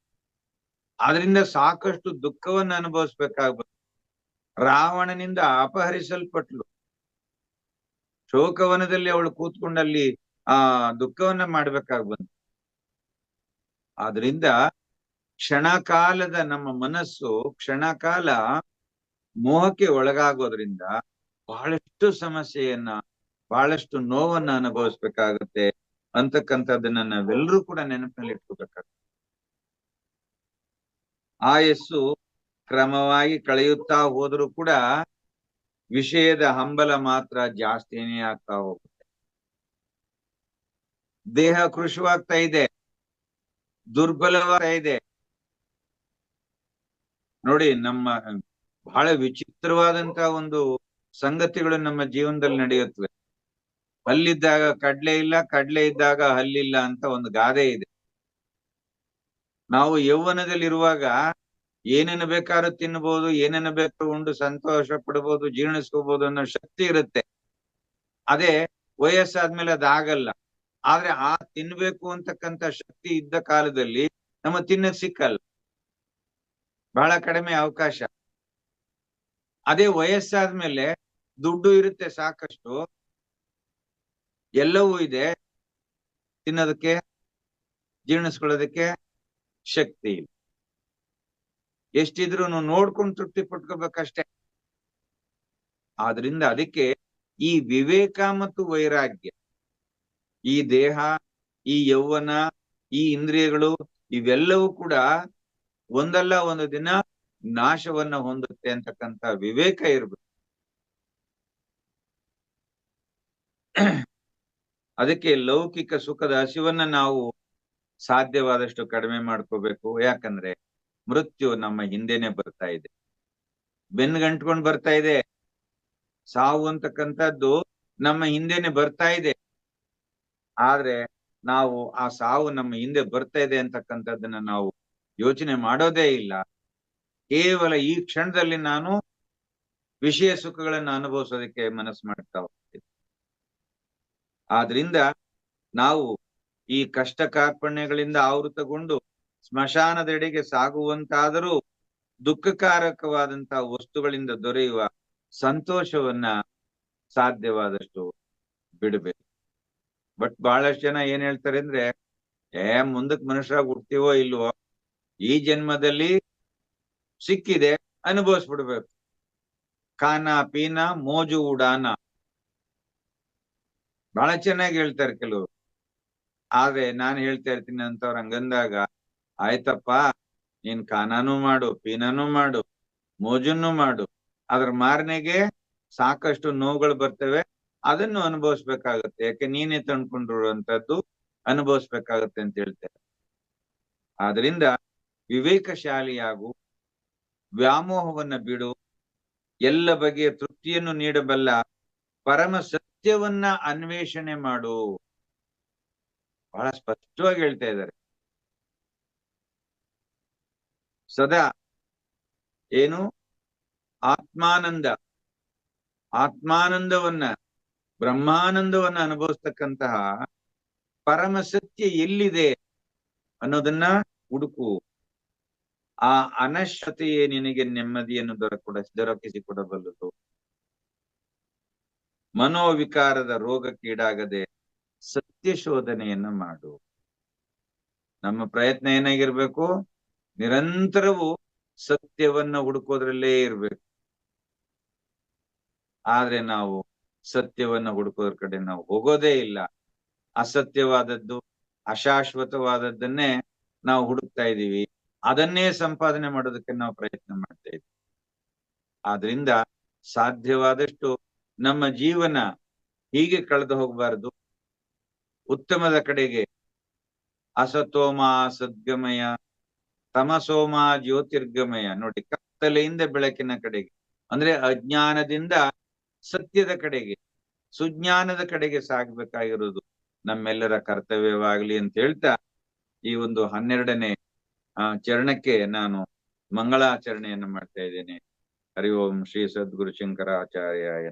ಆದ್ರಿಂದ ಸಾಕಷ್ಟು ದುಃಖವನ್ನ ಅನುಭವಿಸ್ಬೇಕಾಗ್ಬಂತು. ರಾವಣನಿಂದ ಅಪಹರಿಸಲ್ಪಟ್ಲು. ಶೋಕವನದಲ್ಲಿ ಅವಳು ಕೂತ್ಕೊಂಡಲ್ಲಿ ದುಃಖವನ್ನ ಮಾಡ್ಬೇಕಾಗ್ಬಂತು. ಆದ್ರಿಂದ ಕ್ಷಣಕಾಲದ ನಮ್ಮ ಮನಸ್ಸು ಕ್ಷಣಕಾಲ ಮೋಹಕ್ಕೆ ಒಳಗಾಗೋದ್ರಿಂದ ಬಹಳಷ್ಟು ಸಮಸ್ಯೆಯನ್ನ, ಬಹಳಷ್ಟು ನೋವನ್ನ ಅನುಭವಿಸ್ಬೇಕಾಗತ್ತೆ ಅಂತಕ್ಕಂಥದ್ದನ್ನ ನಾವೆಲ್ಲರೂ ಕೂಡ ನೆನಪಿನಲ್ಲಿ ಇಟ್ಕೋಬೇಕಾಗುತ್ತೆ. ಆಯಸ್ಸು ಕ್ರಮವಾಗಿ ಕಳೆಯುತ್ತಾ ಹೋದ್ರೂ ಕೂಡ ವಿಷಯದ ಹಂಬಲ ಮಾತ್ರ ಜಾಸ್ತಿನೇ ಆಗ್ತಾ ಹೋಗುತ್ತೆ. ದೇಹ ಕೃಶವಾಗ್ತಾ ಇದೆ, ದುರ್ಬಲವಾಗ್ತಾ ಇದೆ. ನೋಡಿ, ನಮ್ಮ ಬಹಳ ವಿಚಿತ್ರವಾದಂತ ಒಂದು ಸಂಗತಿಗಳು ನಮ್ಮ ಜೀವನದಲ್ಲಿ ನಡೆಯುತ್ತವೆ. ಹಲ್ಲಿದ್ದಾಗ ಕಡ್ಲೆ ಇಲ್ಲ, ಕಡ್ಲೆ ಇದ್ದಾಗ ಹಲ್ಲಿಲ್ಲ ಅಂತ ಒಂದು ಗಾದೆ ಇದೆ. ನಾವು ಯೌವನದಲ್ಲಿರುವಾಗ ಏನನ್ನ ಬೇಕಾದ್ರೂ ತಿನ್ಬಹುದು, ಏನನ್ನ ಬೇಕಾದ್ರೂ ಉಂಡು ಸಂತೋಷ ಪಡ್ಬೋದು, ಜೀರ್ಣಿಸ್ಕೋಬಹುದು ಅನ್ನೋ ಶಕ್ತಿ ಇರುತ್ತೆ. ಅದೇ ವಯಸ್ಸಾದ್ಮೇಲೆ ಅದಾಗಲ್ಲ. ಆದ್ರೆ ಆ ತಿನ್ಬೇಕು ಅಂತಕ್ಕಂಥ ಶಕ್ತಿ ಇದ್ದ ಕಾಲದಲ್ಲಿ ನಮ್ಮ ತಿನ್ನಕ್ ಸಿಕ್ಕಲ್ಲ, ಬಹಳ ಕಡಿಮೆ ಅವಕಾಶ. ಅದೇ ವಯಸ್ಸಾದ್ಮೇಲೆ ದುಡ್ಡು ಇರುತ್ತೆ ಸಾಕಷ್ಟು, ಎಲ್ಲವೂ ಇದೆ, ತಿನ್ನೋದಕ್ಕೆ ಜೀರ್ಣಿಸ್ಕೊಳ್ಳೋದಕ್ಕೆ ಶಕ್ತಿ ಇಲ್ಲ. ಎಷ್ಟಿದ್ರು ನೋಡ್ಕೊಂಡು ತೃಪ್ತಿ ಪಟ್ಕೋಬೇಕಷ್ಟೇ. ಆದ್ರಿಂದ ಅದಕ್ಕೆ ಈ ವಿವೇಕ ಮತ್ತು ವೈರಾಗ್ಯ, ಈ ದೇಹ, ಈ ಯೌವನ, ಈ ಇಂದ್ರಿಯಗಳು ಇವೆಲ್ಲವೂ ಕೂಡ ಒಂದಲ್ಲ ಒಂದು ದಿನ ನಾಶವನ್ನ ಹೊಂದುತ್ತೆ ಅಂತಕ್ಕಂಥ ವಿವೇಕ ಇರ್ಬೇಕು. ಅದಕ್ಕೆ ಲೌಕಿಕ ಸುಖದ ಹಸಿವನ್ನ ನಾವು ಸಾಧ್ಯವಾದಷ್ಟು ಕಡಿಮೆ ಮಾಡ್ಕೋಬೇಕು. ಯಾಕಂದ್ರೆ ಮೃತ್ಯು ನಮ್ಮ ಹಿಂದೆನೆ ಬರ್ತಾ ಇದೆ, ಬೆನ್ಗಂಟ್ಕೊಂಡ್ ಬರ್ತಾ ಇದೆ. ಸಾವು ಅಂತಕ್ಕಂಥದ್ದು ನಮ್ಮ ಹಿಂದೆನೆ ಬರ್ತಾ ಇದೆ. ಆದ್ರೆ ನಾವು ಆ ಸಾವು ನಮ್ಮ ಹಿಂದೆ ಬರ್ತಾ ಇದೆ ಅಂತಕ್ಕಂಥದ್ದನ್ನ ನಾವು ಯೋಚನೆ ಮಾಡೋದೇ ಇಲ್ಲ. ಕೇವಲ ಈ ಕ್ಷಣದಲ್ಲಿ ನಾನು ವಿಷಯ ಸುಖಗಳನ್ನ ಅನುಭವಿಸೋದಕ್ಕೆ ಮನಸ್ಸು ಮಾಡ್ತಾ ಹೋಗ್ತೀವಿ. ಆದ್ರಿಂದ ನಾವು ಈ ಕಷ್ಟ ಕಾರ್ಪಣ್ಯಗಳಿಂದ ಆವೃತಗೊಂಡು ಸ್ಮಶಾನದೆಡೆಗೆ ಸಾಗುವಂತಾದರೂ ದುಃಖಕಾರಕವಾದಂತಹ ವಸ್ತುಗಳಿಂದ ದೊರೆಯುವ ಸಂತೋಷವನ್ನ ಸಾಧ್ಯವಾದಷ್ಟು ಬಿಡಬೇಕು. ಬಟ್ ಬಹಳಷ್ಟು ಜನ ಏನ್ ಹೇಳ್ತಾರೆ ಅಂದ್ರೆ, ಮುಂದಕ್ ಮನುಷ್ಯರಾಗಿ ಹುಡ್ತೀವೋ ಇಲ್ವೋ, ಈ ಜನ್ಮದಲ್ಲಿ ಸಿಕ್ಕಿದೆ ಅನುಭವಿಸ್ಬಿಡ್ಬೇಕು, ಖಾನ ಪೀನ ಮೋಜು ಉಡಾನ, ಬಹಳ ಚೆನ್ನಾಗಿ ಹೇಳ್ತಾರೆ ಕೆಲವರು. ಆದ್ರೆ ನಾನು ಹೇಳ್ತಾ ಇರ್ತೀನಿ ಅಂತವ್ರ ಹಂಗಂದಾಗ, ಆಯ್ತಪ್ಪ ನೀನ್ ಖಾನಾನು ಮಾಡು, ಪೀನಾನು ಮಾಡು, ಮೋಜನ್ನು ಮಾಡು, ಅದ್ರ ಮಾರನೆಗೆ ಸಾಕಷ್ಟು ನೋವುಗಳು ಬರ್ತವೆ, ಅದನ್ನು ಅನುಭವಿಸ್ಬೇಕಾಗತ್ತೆ. ಯಾಕೆ ನೀನೇ ತಂದ್ಕೊಂಡಿರುವಂತದ್ದು ಅನುಭವಿಸ್ಬೇಕಾಗತ್ತೆ ಅಂತ ಹೇಳ್ತಾರೆ. ಆದ್ರಿಂದ ವಿವೇಕಶಾಲಿಯಾಗು, ವ್ಯಾಮೋಹವನ್ನ ಬಿಡು, ಎಲ್ಲ ಬಗೆಯ ತೃಪ್ತಿಯನ್ನು ನೀಡಬಲ್ಲ ಪರಮ ಸತ್ಯವನ್ನ ಅನ್ವೇಷಣೆ ಮಾಡು. ಬಹಳ ಸ್ಪಷ್ಟವಾಗಿ ಹೇಳ್ತಾ ಇದ್ದಾರೆ. ಸದಾ ಏನು ಆತ್ಮಾನಂದ, ಆತ್ಮಾನಂದವನ್ನ, ಬ್ರಹ್ಮಾನಂದವನ್ನ ಅನುಭವಿಸ್ತಕ್ಕಂತಹ ಪರಮ ಸತ್ಯ ಎಲ್ಲಿದೆ ಅನ್ನೋದನ್ನ ಹುಡುಕು. ಆ ಅನಶ್ವತೆಯೇ ನಿನಗೆ ನೆಮ್ಮದಿಯನ್ನು ದೊರಕಿಸಿಕೊಡಬಲ್ಲದು. ಮನೋವಿಕಾರದ ರೋಗಕ್ಕೀಡಾಗದೆ ಸತ್ಯ ಶೋಧನೆಯನ್ನ ಮಾಡು. ನಮ್ಮ ಪ್ರಯತ್ನ ಏನಾಗಿರ್ಬೇಕು? ನಿರಂತರವೂ ಸತ್ಯವನ್ನ ಹುಡುಕೋದ್ರಲ್ಲೇ ಇರ್ಬೇಕು. ಆದ್ರೆ ನಾವು ಸತ್ಯವನ್ನ ಹುಡುಕೋದ್ರ ಕಡೆ ನಾವು ಹೋಗೋದೇ ಇಲ್ಲ. ಅಸತ್ಯವಾದದ್ದು, ಅಶಾಶ್ವತವಾದದ್ದನ್ನೇ ನಾವು ಹುಡುಕ್ತಾ ಇದ್ದೀವಿ, ಅದನ್ನೇ ಸಂಪಾದನೆ ಮಾಡೋದಕ್ಕೆ ನಾವು ಪ್ರಯತ್ನ ಮಾಡ್ತಾ ಇದ್ದೀವಿ. ಆದ್ರಿಂದ ಸಾಧ್ಯವಾದಷ್ಟು ನಮ್ಮ ಜೀವನ ಹೀಗೆ ಕಳೆದು ಹೋಗಬಾರದು. ಉತ್ತಮದ ಕಡೆಗೆ, ಅಸತೋಮ ಸದ್ಗಮಯ, ತಮಸೋಮ ಜ್ಯೋತಿರ್ಗಮಯ. ನೋಡಿ, ಕತ್ತಲೆಯಿಂದ ಬೆಳಕಿನ ಕಡೆಗೆ, ಅಂದ್ರೆ ಅಜ್ಞಾನದಿಂದ ಸತ್ಯದ ಕಡೆಗೆ, ಸುಜ್ಞಾನದ ಕಡೆಗೆ ಸಾಗಬೇಕಾಗಿರೋದು ನಮ್ಮೆಲ್ಲರ ಕರ್ತವ್ಯವಾಗ್ಲಿ ಅಂತ ಹೇಳ್ತಾ, ಈ ಒಂದು 12ನೇ ಚರಣಕ್ಕೆ ನಾನು ಮಂಗಳಾಚರಣೆಯನ್ನು ಮಾಡ್ತಾ ಇದ್ದೇನೆ. ಹರಿ ಓಂ ಶ್ರೀ ಸದ್ಗುರು ಶಂಕರಾಚಾರ್ಯ.